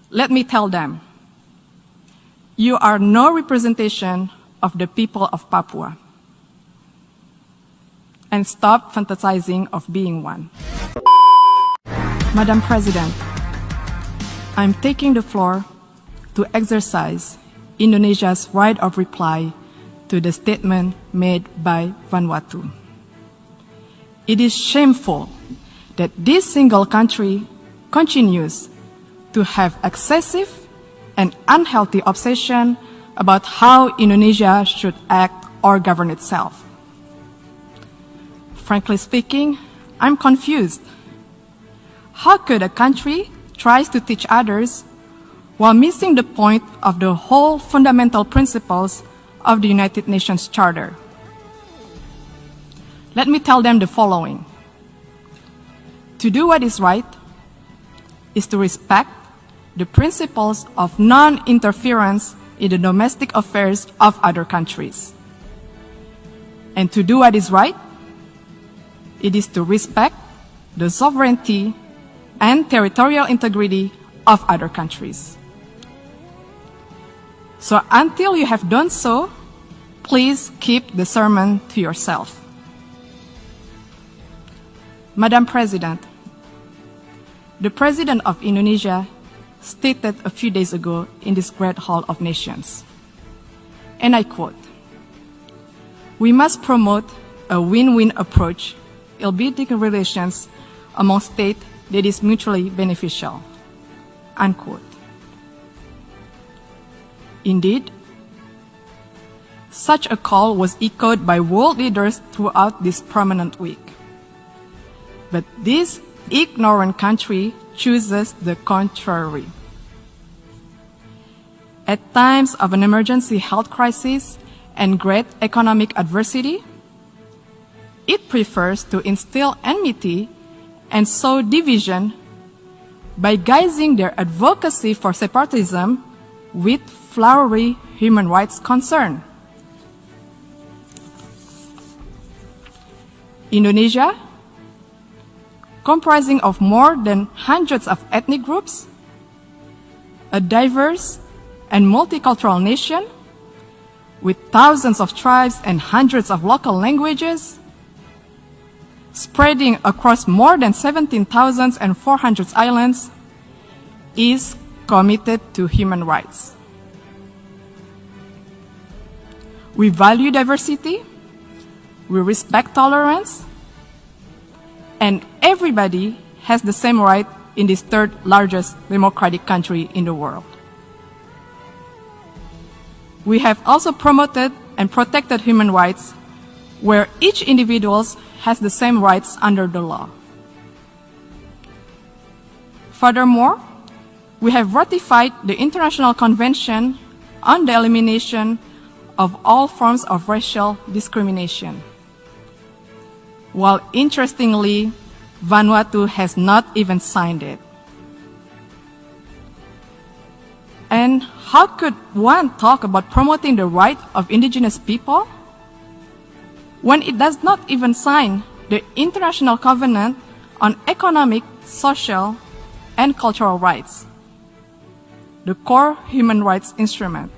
Let me tell them, you are no representation of the people of Papua. And stop fantasizing of being one. Madam President, I'm taking the floor to exercise Indonesia's right of reply to the statement made by Vanuatu. It is shameful that this single country continues to have excessive and unhealthy obsession about how Indonesia should act or govern itself. Frankly speaking, I'm confused. How could a country try to teach others while missing the point of the whole fundamental principles of the United Nations Charter? Let me tell them the following. To do what is right is to respect the principles of non-interference in the domestic affairs of other countries. And to do what is right, it is to respect the sovereignty and territorial integrity of other countries. So until you have done so, please keep the sermon to yourself. Madam President, the President of Indonesia stated a few days ago in this great Hall of Nations, and I quote, "We must promote a win-win approach in building relations among states that is mutually beneficial," unquote. Indeed, such a call was echoed by world leaders throughout this prominent week. But this ignorant country chooses the contrary. At times of an emergency health crisis and great economic adversity, it prefers to instill enmity and sow division by guising their advocacy for separatism with flowery human rights concern. Indonesia, comprising of more than hundreds of ethnic groups, a diverse and multicultural nation with thousands of tribes and hundreds of local languages, spreading across more than 17,400 islands, is committed to human rights. We value diversity, we respect tolerance, and everybody has the same right in this third largest democratic country in the world. We have also promoted and protected human rights where each individual has the same rights under the law. Furthermore, we have ratified the International Convention on the Elimination of all forms of racial discrimination. While interestingly, Vanuatu has not even signed it. And how could one talk about promoting the right of indigenous people when it does not even sign the International Covenant on Economic, Social, and Cultural Rights, the core human rights instrument?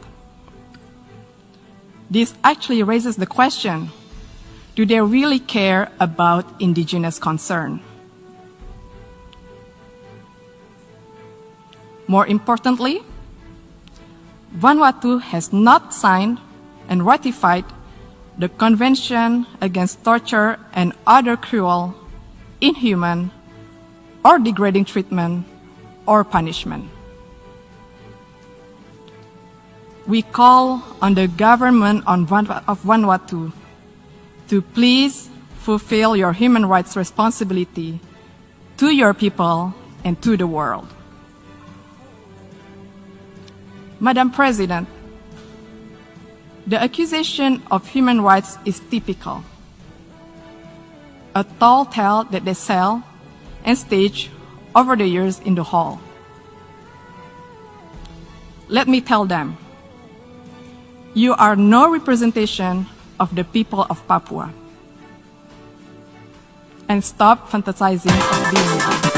This actually raises the question, do they really care about indigenous concern? More importantly, Vanuatu has not signed and ratified the Convention Against Torture and Other Cruel, Inhuman, or Degrading Treatment or Punishment. We call on the government of Vanuatu to please fulfill your human rights responsibility to your people and to the world. Madam President, the accusation of human rights is typical, a tall tale that they sell and stage over the years in the hall. Let me tell them, you are no representation of the people of Papua. And stop fantasizing of being one.